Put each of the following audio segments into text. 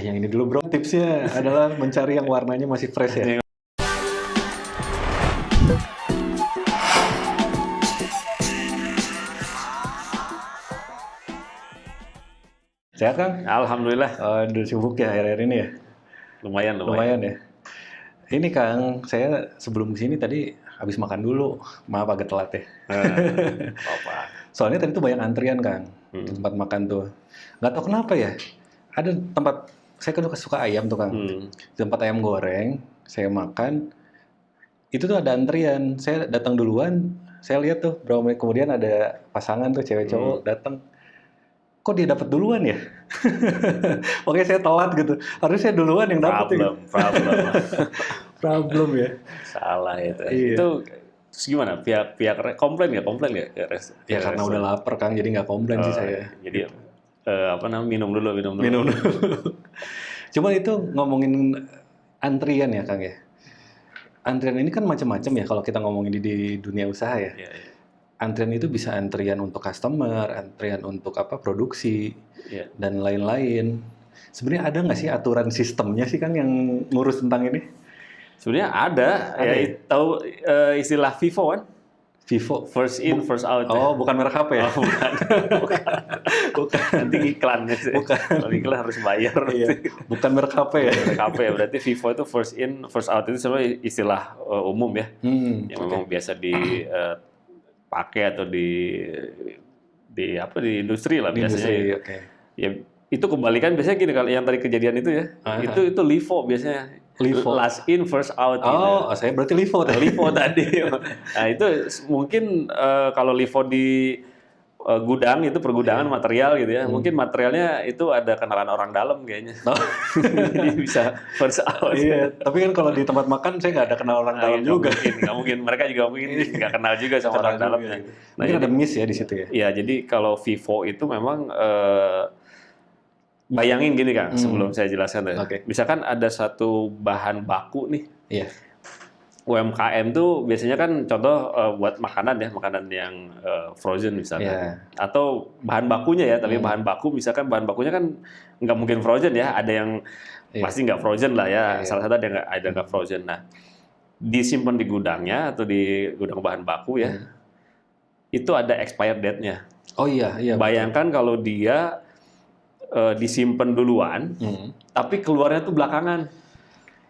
yang ini dulu bro. Tipsnya adalah mencari yang warnanya masih fresh ya. Sehat Kang? Alhamdulillah, Udah sibuk ya akhir-akhir ini ya? lumayan. Lumayan ya. Ini Kang, saya sebelum kesini tadi habis makan dulu. Maaf agak telat ya. Apa? Soalnya tadi tuh banyak antrian Kang, di tempat makan tuh. Nggak tahu kenapa ya. Ada tempat, saya kan suka ayam tuh Kang. Di tempat ayam goreng, saya makan. Itu tuh ada antrian. Saya datang duluan, saya lihat tuh berapa menit kemudian ada pasangan tuh cewek cowok datang. Kok dia dapat duluan ya? Oke, saya telat gitu. Harusnya duluan yang dapat gitu. Problem ya. Salah itu. Iya. Itu terus gimana? Pihak komplain nggak? Ya karena udah lapar Kang, jadi nggak komplain sih saya. Jadi minum dulu. Minum dulu. Cuma itu ngomongin antrian ya Kang ya. Antrian ini kan macam-macam ya kalau kita ngomongin di dunia usaha ya. Iya. Antrian itu bisa antrian untuk customer, antrian untuk produksi, Iya. dan lain-lain. Sebenarnya ada nggak sih aturan sistemnya sih Kang yang ngurus tentang ini? Sebenarnya ada ya. Tahu istilah FIFO kan? Vivo. First in, first out. Oh, bukan merek HP ya? Bukan. Nanti iklan ya. Bukan. Kalau iklan harus bayar. Iya. Bukan merek HP ya? Merek HP ya. Berarti FIFO itu first in, first out itu sebenarnya istilah umum ya. Yang memang biasa dipakai atau di industri lah biasanya. Oke. Ya itu kebalikan biasanya gini kalau yang tadi kejadian itu ya. Itu LIFO biasanya. LIFO. Last in first out. Oh, saya berarti LIFO tadi. LIFO tadi. Nah itu mungkin kalau LIFO di gudang itu pergudangan material gitu ya. Mungkin materialnya itu ada kenalan orang dalam kayaknya. Jadi bisa first out. Iya, tapi kan kalau di tempat makan saya nggak ada kenal orang dalam juga. Nggak mungkin. Mereka juga mungkin nggak kenal juga sama orang dalamnya. Nah, mungkin ada miss ya di situ ya. Iya, jadi kalau FIFO itu memang bayangin gini Kang, sebelum saya jelaskan ya. Misalkan ada satu bahan baku nih. Iya. UMKM tuh biasanya kan contoh buat makanan ya, makanan yang frozen misalkan. Atau bahan bakunya ya, tapi bahan bakunya kan nggak mungkin frozen ya, ada yang pasti nggak frozen lah ya. Salah satu ada nggak frozen. Nah, disimpan di gudangnya atau di gudang bahan baku ya, itu ada expired date-nya. Oh iya. Bayangkan kalau dia disimpan duluan, tapi keluarnya tuh belakangan.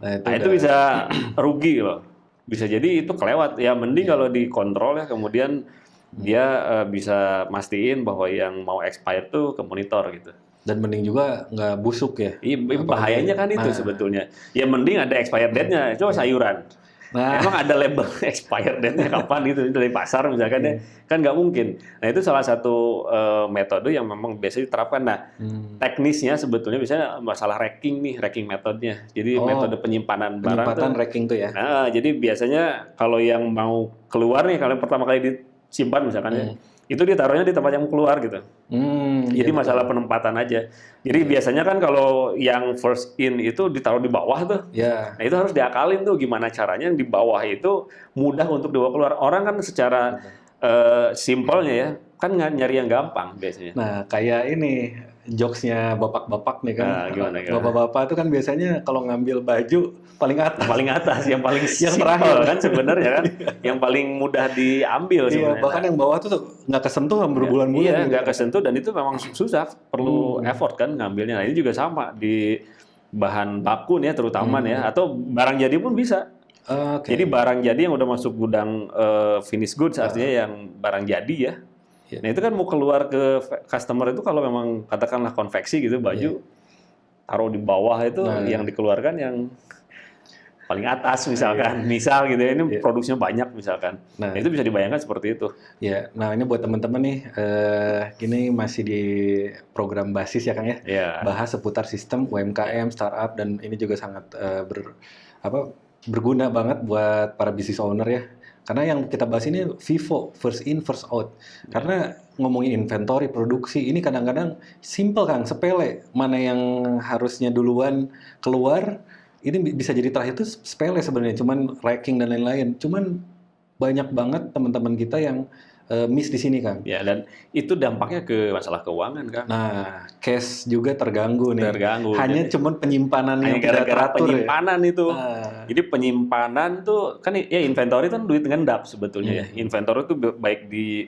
Nah, itu bisa rugi loh. Bisa jadi itu kelewat. Ya mending kalau dikontrol ya, kemudian dia bisa mastiin bahwa yang mau expired tuh ke monitor gitu. Dan mending juga nggak busuk ya. Iya, bahayanya kan itu sebetulnya. Ya mending ada expired date-nya. Coba sayuran. Emang ada label expired date-nya kapan gitu dari pasar misalkan ya, kan nggak mungkin. Nah itu salah satu metode yang memang biasa diterapkan. Nah teknisnya sebetulnya misalnya masalah racking metodenya. Jadi metode penyimpanan barang tuh. Racking tuh ya. Nah jadi biasanya kalau yang mau keluar nih, kalau pertama kali disimpan misalkan ya, itu ditaruhnya di tempat yang keluar gitu. Jadi masalah penempatan aja. Jadi biasanya kan kalau yang first in itu ditaruh di bawah tuh. Nah itu harus diakalin tuh gimana caranya yang di bawah itu mudah untuk dibawa keluar. Orang kan secara simpelnya ya, kan nyari yang gampang biasanya. Nah kayak ini jokesnya bapak-bapak nih kan. Nah, gimana? Bapak-bapak itu kan biasanya kalau ngambil baju paling atas, yang paling yang terakhir kan sebenarnya kan, yang paling mudah diambil sebenarnya. Bahkan yang bawah tuh nggak kesentuh berbulan-bulan. Iya, nggak kesentuh dan itu memang susah, perlu effort kan ngambilnya. Nah ini juga sama di bahan baku nih ya, terutama nih ya, atau barang jadi pun bisa. Jadi barang jadi yang udah masuk gudang finished goods, artinya yang barang jadi ya. Nah itu kan mau keluar ke customer itu kalau memang katakanlah konveksi gitu baju, taruh di bawah itu yang dikeluarkan yang paling atas misalkan, misal gitu ya, ini produksinya banyak misalkan. Nah itu bisa dibayangkan seperti itu. Ya, nah ini buat teman-teman nih, ini masih di program basis ya Kang ya, bahas seputar sistem UMKM, startup, dan ini juga sangat berguna banget buat para business owner ya. Karena yang kita bahas ini FIFO, first in, first out. Karena ngomongin inventory, produksi, ini kadang-kadang simple Kang, sepele. Mana yang harusnya duluan keluar, ini bisa jadi terakhir itu sepele sebenarnya, cuman racking dan lain-lain. Cuman banyak banget teman-teman kita yang miss di sini, Kang. Ya, dan itu dampaknya ke masalah keuangan, Kang. Nah, cash juga terganggu nih. Terganggu. Hanya cuman penyimpanan yang tidak gara-gara teratur penyimpanan ya. itu. Jadi penyimpanan tuh kan ya inventory kan duit ngendap sebetulnya ya. Inventory itu baik di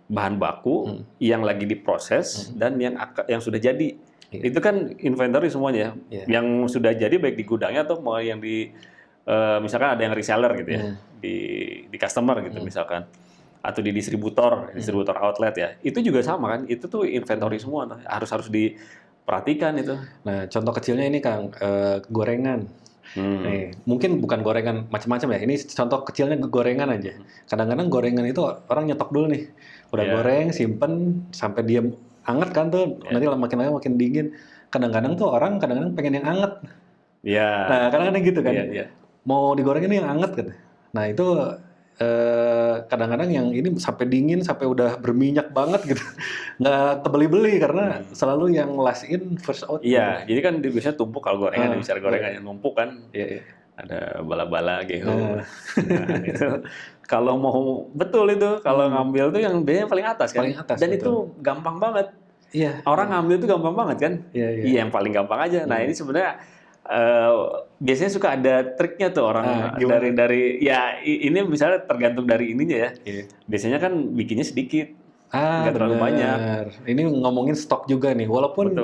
bahan baku yang lagi diproses dan yang sudah jadi. Itu kan inventory semuanya. Yang sudah jadi baik di gudangnya atau mau yang di misalkan ada yang reseller gitu ya. Di customer gitu misalkan. Atau di distributor outlet ya. Itu juga sama kan. Itu tuh inventory semua harus diperhatikan itu. Nah, contoh kecilnya ini Kang, gorengan. Nih, mungkin bukan gorengan macam-macam ya. Ini contoh kecilnya gorengan aja. Kadang-kadang gorengan itu orang nyetok dulu nih. Udah goreng, simpen sampai dia anget kan tuh. Nanti makin lama makin dingin. Kadang-kadang tuh orang pengen yang anget. Nah, kadang-kadang gitu kan. Mau digorengin yang anget gitu. Nah, itu kadang-kadang yang ini sampai dingin, sampai udah berminyak banget gitu. Nggak kebeli-beli karena selalu yang last in, first out. Iya, jadi kan biasanya tumpuk kalau gorengan, bicara gorengan yang numpuk kan. Ada bala-bala gitu. Nah, itu kalau mau betul itu, kalau ngambil tuh yang biasanya paling atas kan. Paling atas, dan betul. Itu gampang banget. Iya. Orang ngambil itu gampang banget kan. Iya, yang paling gampang aja. Nah, ini sebenarnya biasanya suka ada triknya tuh orang dari ya ini misalnya tergantung dari ininya ya. Biasanya kan bikinnya sedikit, nggak terlalu banyak. Ini ngomongin stok juga nih, walaupun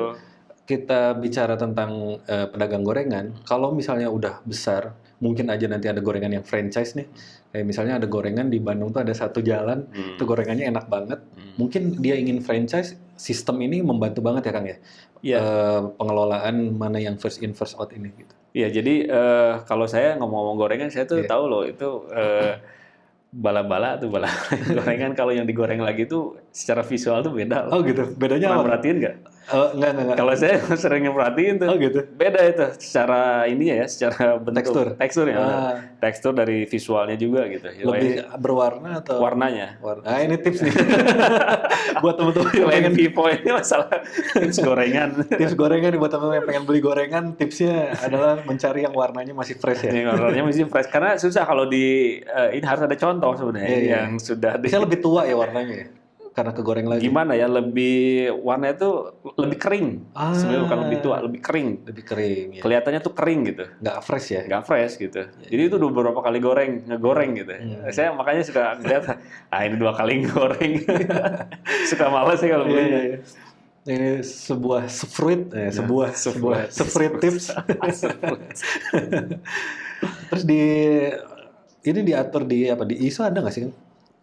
kita bicara tentang pedagang gorengan, kalau misalnya udah besar, mungkin aja nanti ada gorengan yang franchise nih. Kayak misalnya ada gorengan di Bandung tuh ada satu jalan, itu gorengannya enak banget. Mungkin dia ingin franchise, sistem ini membantu banget ya Kang ya. Pengelolaan mana yang first in first out ini gitu. Iya, jadi kalau saya ngomong-ngomong gorengan, saya tuh tahu loh itu bala-bala tuh gorengan kalau yang digoreng lagi tuh secara visual tuh beda. Oh gitu, bedanya apa? Perhatiin nggak? Enggak. Kalau saya sering perhatiin tuh. Oh gitu. Beda itu secara ininya ya, secara bentuk. Tekstur ya. Tekstur dari visualnya juga gitu. Lebih berwarna atau? Warnanya. Nah ini tips nih. Buat teman-teman yang pengen Vivo ini masalah tips gorengan. Tips gorengan nih buat teman-teman yang pengen beli gorengan, tipsnya adalah mencari yang warnanya masih fresh ya. Warnanya masih fresh karena susah kalau ini harus ada contoh sebenarnya yang sudah. Bisa lebih tua ya warnanya ya. Karena kegoreng lagi. Gimana ya, lebih warna itu lebih kering. Sebenarnya bukan lebih tua, lebih kering. Lebih kering. Ya. Kelihatannya tuh kering gitu. Nggak fresh ya? Nggak fresh gitu. Jadi itu udah beberapa kali ngegoreng gitu. Saya makanya suka lihat, ini 2 kali goreng. Suka malas sih kalau belinya. Ini sebuah sefruit, sebuah sefruit tips. Terus ini diatur di ISO ada nggak sih?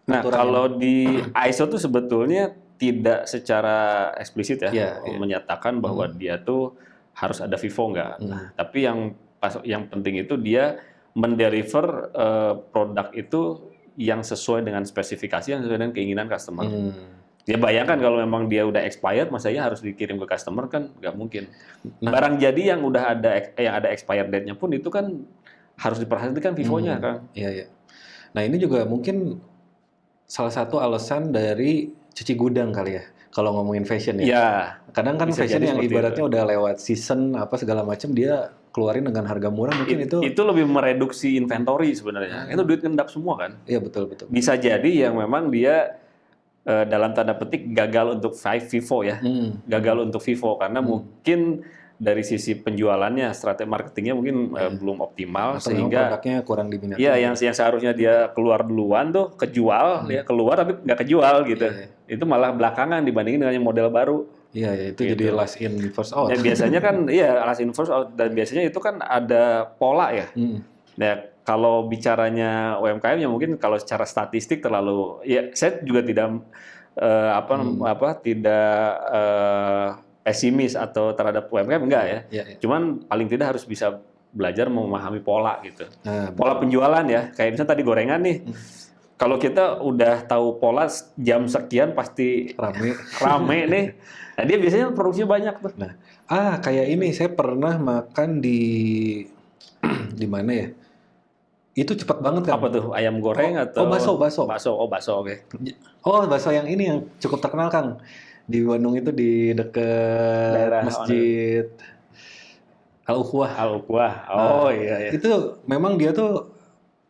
Nah, kalau di ISO tuh sebetulnya tidak secara eksplisit menyatakan bahwa dia tuh harus ada FIFO nggak. Tapi yang penting itu dia mendeliver produk itu yang sesuai dengan spesifikasi, yang sesuai dengan keinginan customer. Ya bayangkan kalau memang dia udah expired, masa ya harus dikirim ke customer kan nggak mungkin. Barang jadi yang udah ada expired date-nya pun itu kan harus diperhatikan FIFO-nya kan. Iya. Nah ini juga mungkin salah satu alasan dari cuci gudang kali ya. Kalau ngomongin fashion ya. Kadang kan fashion yang ibaratnya udah lewat season apa segala macam dia keluarin dengan harga murah mungkin itu lebih mereduksi inventory sebenarnya. Itu duit ngendap semua kan. Iya betul. Bisa jadi yang memang dia dalam tanda petik gagal untuk FIFO ya. Gagal untuk FIFO karena mungkin dari sisi penjualannya, strategi marketingnya mungkin belum optimal, sehingga produknya kurang diminati. Iya, yang seharusnya dia keluar duluan tuh kejual, ya keluar tapi nggak kejual gitu. Itu malah belakangan dibandingin dengan yang model baru. Iya, itu gitu. Jadi last in first out. Dan biasanya kan last in first out, dan biasanya itu kan ada pola ya. Nah, kalau bicaranya UMKM ya mungkin kalau secara statistik terlalu, ya saya juga tidak pesimis atau terhadap UMKM enggak ya. Cuman paling tidak harus bisa belajar memahami pola gitu. Pola penjualan ya. Kayak misalnya tadi gorengan nih. Kalau kita udah tahu pola jam sekian pasti rame nih. Nah, dia biasanya produksinya banyak tuh. Nah, kayak ini saya pernah makan di mana ya? Itu cepat banget kan? Apa tuh? Ayam goreng atau bakso. Bakso, oke. Bakso yang ini yang cukup terkenal Kang. Di Bandung itu di dekat Masjid Al-Ukhwah. Oh iya. Itu memang dia tuh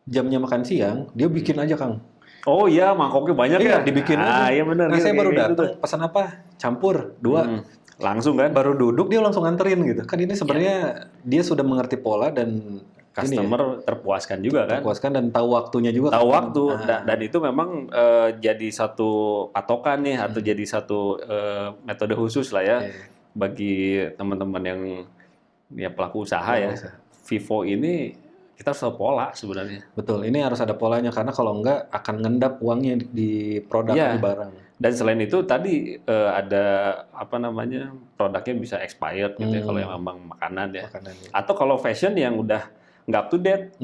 jamnya makan siang, dia bikin aja Kang. Oh iya, mangkoknya banyak Iya, ya. dibikin aja. Iya benar. Nah, saya baru gitu. datang, pesan apa? Campur 2. Langsung kan? Baru duduk dia langsung nganterin gitu. Kan ini sebenarnya dia sudah mengerti pola dan Customer terpuaskan juga kan? terpuaskan dan tahu waktunya juga. Tahu kan. waktu dan itu memang jadi satu patokan nih atau jadi satu metode khusus lah ya bagi teman-teman yang ya pelaku usaha ya. Vivo ini kita harus tahu pola sebenarnya. Betul, ini harus ada polanya karena kalau enggak akan ngendap uangnya di produk di barang. Dan selain itu tadi ada apa namanya produknya bisa expired gitu ya kalau yang memang makanan ya. Atau kalau fashion yang udah nggak up to date,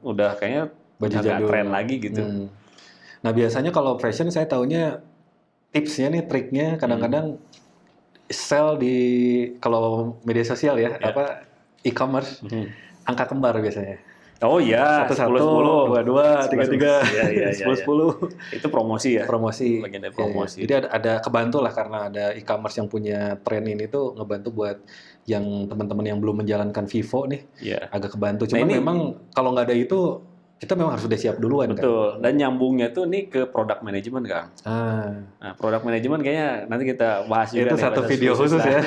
udah kayaknya baju nggak tren lagi gitu. Nah biasanya kalau fashion saya taunya tipsnya nih, triknya kadang-kadang sell di kalau media sosial ya, apa e-commerce angka kembar biasanya. Oh iya, 1-1, 2-2, 3-3, 10-10. Itu promosi ya? Promosi. Bagian dari promosi. Jadi ada kebantu lah karena ada e-commerce yang punya tren ini tuh ngebantu buat yang teman-teman yang belum menjalankan Vivo nih, agak kebantu. Cuman memang kalau nggak ada itu kita memang harus sudah siap duluan. Betul. Dan nyambungnya tuh nih ke product management Kang. Nah, product management kayaknya nanti kita bahas juga. Itu satu video khusus ya.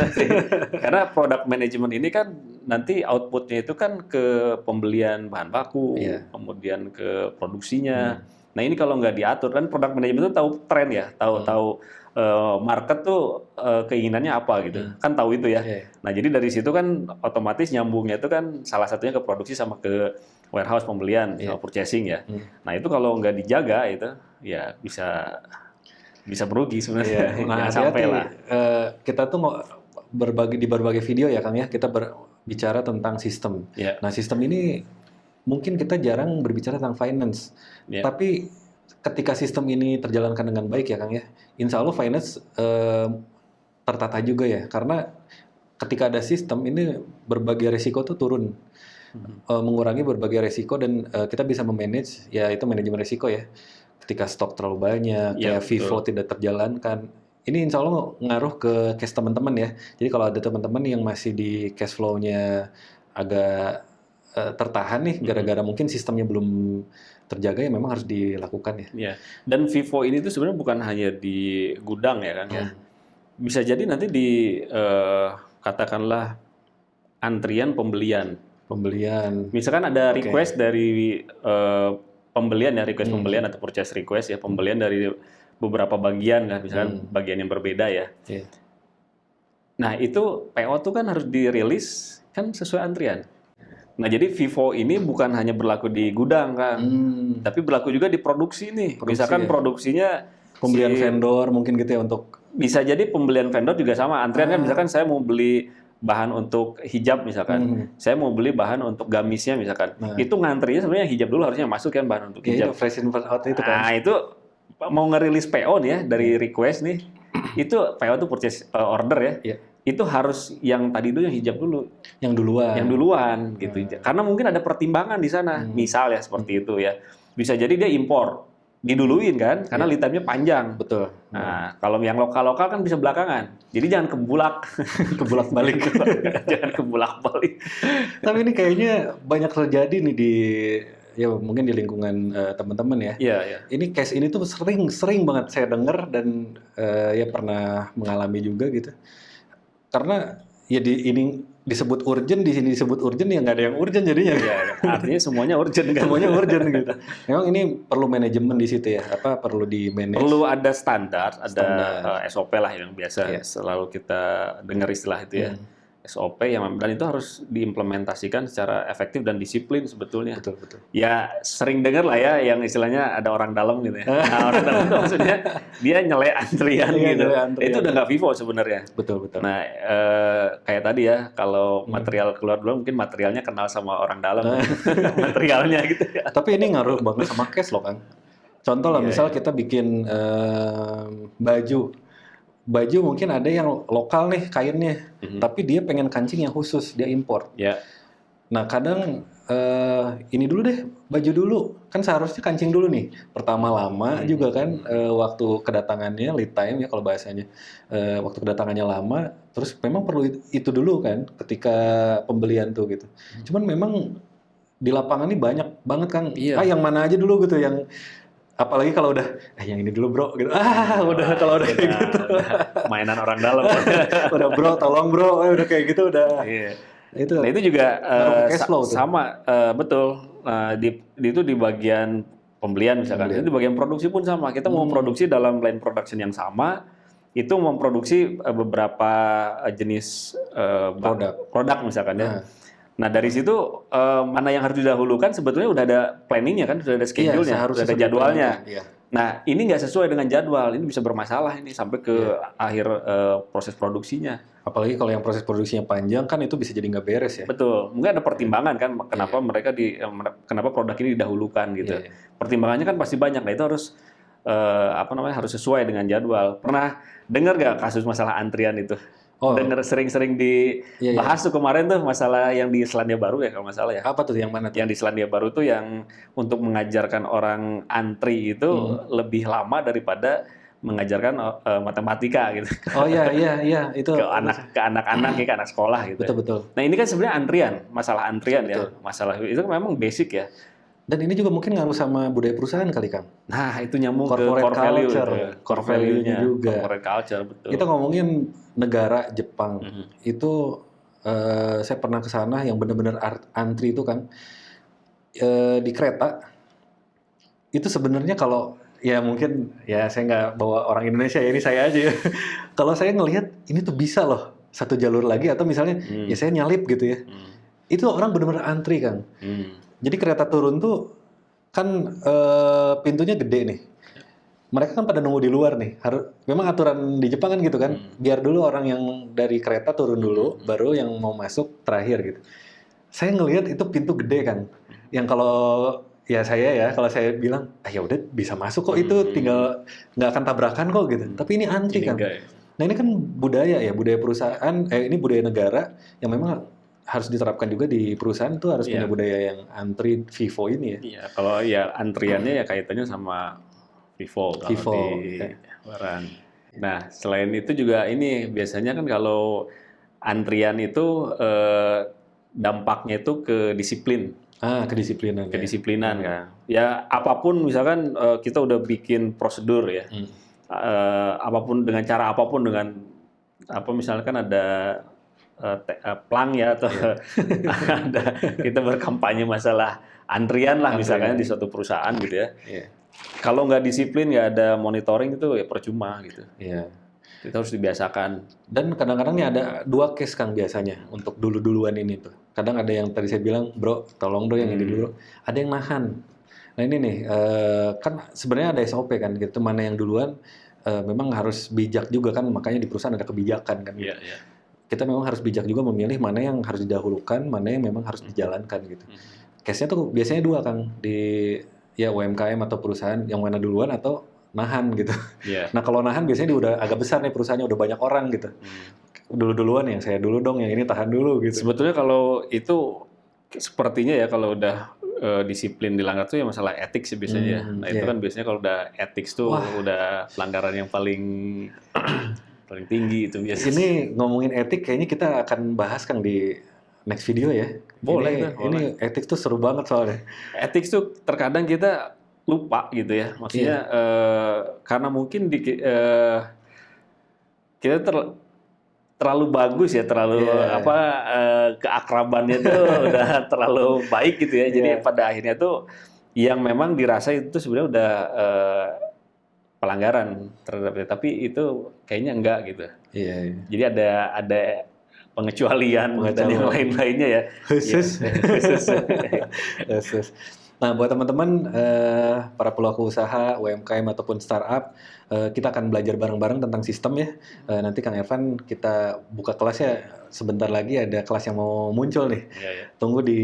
Karena product management ini kan nanti outputnya itu kan ke pembelian bahan baku, kemudian ke produksinya. Nah ini kalau nggak diatur kan product management itu tahu tren ya, tahu market tuh keinginannya apa gitu, kan tahu itu ya. Nah jadi dari situ kan otomatis nyambungnya itu kan salah satunya ke produksi sama ke warehouse pembelian, purchasing ya. Nah itu kalau nggak dijaga itu ya bisa merugi sebenarnya. Nah sampai lah. Kita tuh mau di berbagai video ya Kang ya, kita berbicara tentang sistem. Nah sistem ini mungkin kita jarang berbicara tentang finance, tapi ketika sistem ini terjalankan dengan baik ya Kang ya, insya Allah finance tertata juga ya, karena ketika ada sistem ini berbagai resiko tuh turun. Mengurangi berbagai resiko dan kita bisa memanage, ya itu manajemen resiko ya. Ketika stok terlalu banyak, kayak Vivo tidak terjalankan, ini insya Allah ngaruh ke cash teman-teman ya. Jadi kalau ada teman-teman yang masih di cash flow-nya agak tertahan nih, gara-gara mungkin sistemnya belum terjaga, ya memang harus dilakukan ya. Dan Vivo ini tuh sebenarnya bukan hanya di gudang ya kan ya. Bisa jadi nanti di katakanlah antrian pembelian. Misalkan ada request dari pembelian ya, request pembelian atau purchase request ya, pembelian dari beberapa bagian lah, misalkan bagian yang berbeda ya. Nah itu PO tuh kan harus dirilis kan sesuai antrian. Nah jadi Vivo ini bukan hanya berlaku di gudang kan, tapi berlaku juga di produksi nih. Misalkan produksinya pembelian vendor mungkin gitu ya, untuk bisa jadi pembelian vendor juga sama antrian kan, misalkan saya mau beli bahan untuk hijab misalkan, saya mau beli bahan untuk gamisnya misalkan, itu ngantrinya sebenarnya hijab dulu harusnya masuk kan, bahan untuk hijab. Fresh in first out itu kan. Nah itu mau ngerilis PO nih ya dari request nih, itu PO itu purchase order ya, itu harus yang tadi itu yang hijab dulu, yang duluan gitu, karena mungkin ada pertimbangan di sana, misal ya seperti itu ya, bisa jadi dia impor. Diduluin kan, karena lead time-nya panjang. Betul. Nah, kalau yang lokal-lokal kan bisa belakangan. Jadi jangan kebulak balik. Jangan kebulak balik. Tapi ini kayaknya banyak terjadi nih ya mungkin di lingkungan teman-teman ya. Iya. Ini case ini tuh sering banget saya dengar dan ya pernah mengalami juga gitu. Karena ya ini disebut urgent, di sini disebut urgent, ya nggak ada yang urgent jadinya. Artinya semuanya urgent kan? Semuanya urgent gitu. Memang ini perlu manajemen di situ ya, perlu di manage. Perlu ada standar, ada SOP lah yang biasa selalu kita dengar istilah itu ya. SOP yang dan itu harus diimplementasikan secara efektif dan disiplin sebetulnya. Betul. Ya sering dengar lah ya yang istilahnya ada orang dalam gitu ya. Nah, orang dalam itu maksudnya dia nyelek antrian gitu. Itu udah nggak Vivo sebenarnya. Betul. Nah kayak tadi ya, kalau material keluar dulu mungkin materialnya kenal sama orang dalam. Materialnya gitu ya. Tapi ini ngaruh banget sama cash loh Kang. Contoh lah, misal kita bikin baju mungkin ada yang lokal nih kainnya, tapi dia pengen kancing yang khusus, dia impor. Nah kadang ini dulu deh, baju dulu, kan seharusnya kancing dulu nih. Pertama lama juga kan, waktu kedatangannya, lead time ya kalau bahasanya, waktu kedatangannya lama, terus memang perlu itu dulu kan, ketika pembelian tuh gitu. Cuman memang di lapangan ini banyak banget kan, yang mana aja dulu gitu, yang apalagi kalau udah yang ini dulu bro gitu. Udah kalau udah kayak gitu. Udah mainan orang dalam. Udah bro, tolong bro, udah kayak gitu udah. Iya. Itu. Nah itu juga cash flow tuh. sama betul. Itu di bagian pembelian misalkan. Itu di bagian produksi pun sama. Kita mau produksi dalam line production yang sama, itu memproduksi beberapa jenis produk misalkan ya. Nah dari situ mana yang harus didahulukan sebetulnya udah ada planningnya kan, sudah ada schedule-nya, sudah ada jadwalnya. Nah ini nggak sesuai dengan jadwal, ini bisa bermasalah ini sampai ke akhir proses produksinya. Apalagi kalau yang proses produksinya panjang kan itu bisa jadi nggak beres ya. Betul, mungkin ada pertimbangan kan kenapa mereka kenapa produk ini didahulukan gitu. Pertimbangannya kan pasti banyak, nah itu harus harus sesuai dengan jadwal. Pernah dengar nggak kasus masalah antrian itu? Dengar sering-sering dibahas tuh kemarin tuh masalah yang di Selandia Baru ya kalau nggak salah ya. Apa tuh yang mana tuh? Yang di Selandia Baru tuh yang untuk mengajarkan orang antri itu lebih lama daripada mengajarkan matematika gitu. Oh iya itu ke anak-anak ke anak sekolah gitu. Betul. Nah ini kan sebenarnya masalah antrian ya. Masalah itu memang basic ya. Dan ini juga mungkin ngaruh sama budaya perusahaan kali, Kang. Nah, itu nyambung ke core value culture, core value-nya juga. Corporate culture, betul. Kita ngomongin negara Jepang. Itu saya pernah ke sana yang benar-benar antri itu kan di kereta. Itu sebenarnya kalau ya mungkin ya saya nggak bawa orang Indonesia ya, ini saya aja ya. Kalau saya ngelihat ini tuh bisa loh satu jalur lagi atau misalnya ya saya nyalip gitu ya. Itu orang benar-benar antri, Kang. Jadi kereta turun tuh kan pintunya gede nih. Mereka kan pada nunggu di luar nih. Memang aturan di Jepang kan gitu kan. Biar dulu orang yang dari kereta turun dulu, baru yang mau masuk terakhir gitu. Saya ngelihat itu pintu gede kan. Yang kalau kalau saya bilang, ya udah bisa masuk kok itu, tinggal nggak akan tabrakan kok gitu. Tapi ini antri kan. Nah ini kan budaya perusahaan, ini budaya negara yang memang harus diterapkan juga di perusahaan tuh harus punya budaya yang antri FIFO ini ya. Iya, kalau ya antriannya ya kaitannya sama FIFO di barang. Nah, selain itu juga ini biasanya kan kalau antrian itu dampaknya itu ke disiplin. Kedisiplinan. Kedisiplinan kan. Ya apapun misalkan kita udah bikin prosedur ya. Apapun dengan cara apapun dengan misalkan ada plang ya atau ada kita berkampanye masalah antrian lah misalkan di suatu perusahaan gitu ya. Kalau nggak disiplin, nggak ada monitoring itu ya percuma gitu. Kita harus dibiasakan. Dan kadang-kadang nih ada dua case Kang biasanya untuk duluan ini tuh. Kadang ada yang tadi saya bilang, bro tolong dong yang ini dulu. Ada yang nahan. Nah ini nih kan sebenarnya ada SOP kan gitu. Mana yang duluan memang harus bijak juga kan, makanya di perusahaan ada kebijakan kan. Kita memang harus bijak juga memilih mana yang harus didahulukan, mana yang memang harus dijalankan gitu. Case-nya tuh biasanya dua Kang, di UMKM atau perusahaan yang mana duluan atau nahan gitu. Nah kalau nahan biasanya dia udah agak besar nih perusahaannya, udah banyak orang gitu. Duluan yang saya dulu dong, yang ini tahan dulu gitu. Sebetulnya kalau itu sepertinya ya kalau udah disiplin dilanggar tuh ya masalah etik sih biasanya. Nah itu kan biasanya kalau udah etik tuh udah pelanggaran yang paling tinggi itu biasanya. Ini ngomongin etik kayaknya kita akan bahas Kang di next video ya. Boleh. Ini etik tuh seru banget soalnya. Etik tuh terkadang kita lupa gitu ya. Maksudnya karena mungkin kita terlalu bagus ya, terlalu keakrabannya tuh udah terlalu baik gitu ya. Jadi pada akhirnya tuh yang memang dirasa itu sebenarnya udah pelanggaran terhadap, tapi itu kayaknya enggak gitu. Jadi ada pengecualian dan yang lain-lainnya ya. Khusus. Nah, buat teman-teman para pelaku usaha, UMKM ataupun startup, kita akan belajar bareng-bareng tentang sistem ya. Nanti Kang Evan kita buka kelas ya. Sebentar lagi ada kelas yang mau muncul nih. Tunggu di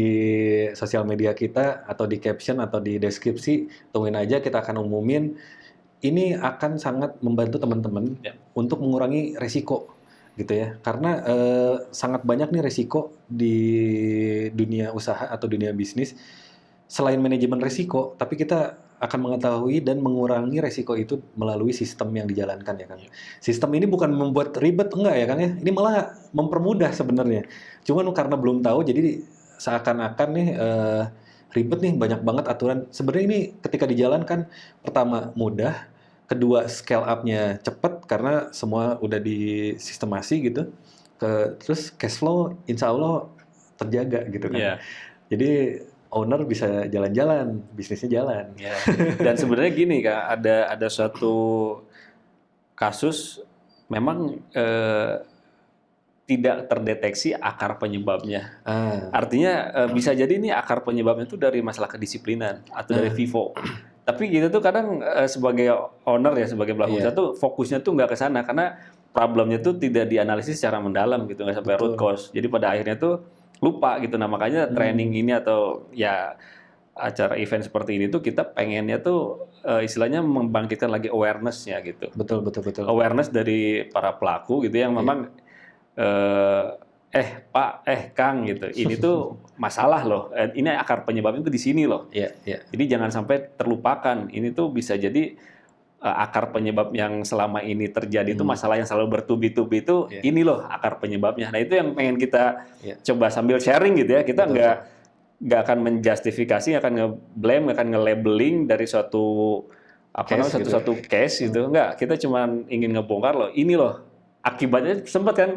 sosial media kita atau di caption atau di deskripsi. Tungguin aja, kita akan umumin. Ini akan sangat membantu teman-teman untuk mengurangi resiko gitu ya. Karena sangat banyak nih resiko di dunia usaha atau dunia bisnis. Selain manajemen resiko, tapi kita akan mengetahui dan mengurangi resiko itu melalui sistem yang dijalankan ya Kang. Sistem ini bukan membuat ribet, enggak ya Kang ya. Ini malah mempermudah sebenarnya. Cuman karena belum tahu, jadi seakan-akan nih ribet nih, banyak banget aturan. Sebenarnya ini ketika dijalankan, pertama mudah, kedua scale up-nya cepat karena semua udah disistemasi gitu. Terus cash flow insya Allah terjaga gitu kan. Yeah. Jadi owner bisa jalan-jalan, bisnisnya jalan. Yeah. Dan sebenarnya gini Kak, ada suatu kasus memang tidak terdeteksi akar penyebabnya. Artinya bisa jadi ini akar penyebabnya itu dari masalah kedisiplinan atau dari FIFO. Tapi kita tuh kadang sebagai owner ya, sebagai pelaku usaha tuh fokusnya tuh nggak ke sana karena problemnya tuh tidak dianalisis secara mendalam gitu, nggak sampai root cause. Jadi pada akhirnya tuh lupa gitu. Nah makanya training ini atau ya acara event seperti ini tuh kita pengennya tuh istilahnya membangkitkan lagi awareness-nya gitu. Betul. Awareness dari para pelaku gitu yang memang Pak, Kang gitu. Ini tuh masalah loh. Ini akar penyebabnya tuh di sini loh. Jadi jangan sampai terlupakan. Ini tuh bisa jadi akar penyebab yang selama ini terjadi itu masalah yang selalu bertubi-tubi itu ini loh akar penyebabnya. Nah itu yang pengen kita coba sambil sharing gitu ya. Kita nggak akan menjustifikasi, akan nge-blame, akan nge-labeling dari suatu suatu case gitu. Enggak, kita cuma ingin ngebongkar loh. Ini loh akibatnya. Sempat kan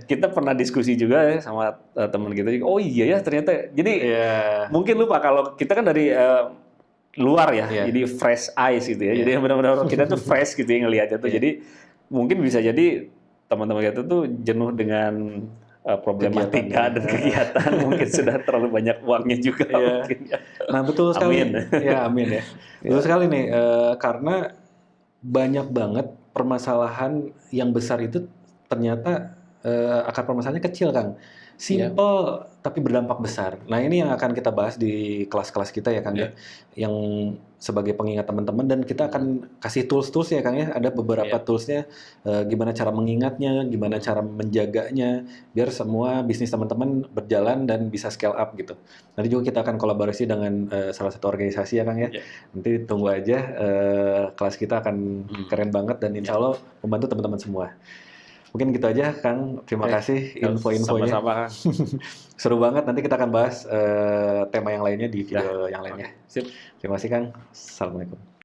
kita pernah diskusi juga ya sama teman kita juga. Oh iya ya ternyata. Jadi mungkin lupa kalau kita kan dari luar ya, jadi fresh eyes gitu ya. Jadi benar-benar kita tuh fresh gitu ya ngelihatnya tuh. Jadi mungkin bisa jadi teman-teman kita tuh jenuh dengan problematika dan kegiatan. Mungkin sudah terlalu banyak uangnya juga. Mungkin. Nah betul sekali. Amin. Amin ya. Betul sekali nih, karena banyak banget permasalahan yang besar itu ternyata akar permasalahannya kecil, Kang. Simple tapi berdampak besar. Nah ini yang akan kita bahas di kelas-kelas kita ya, Kang ya. Yang sebagai pengingat teman-teman, dan kita akan kasih tools-tools ya, Kang ya. Ada beberapa toolsnya, gimana cara mengingatnya, gimana cara menjaganya, biar semua bisnis teman-teman berjalan dan bisa scale up gitu. Nanti juga kita akan kolaborasi dengan salah satu organisasi ya, Kang ya. Nanti tunggu aja, kelas kita akan keren banget dan insya Allah membantu teman-teman semua. Mungkin gitu aja, Kang. Terima kasih info-infonya. Sama-sama, Kang. Seru banget. Nanti kita akan bahas tema yang lainnya di video yang lainnya. Sip. Terima kasih, Kang. Assalamualaikum.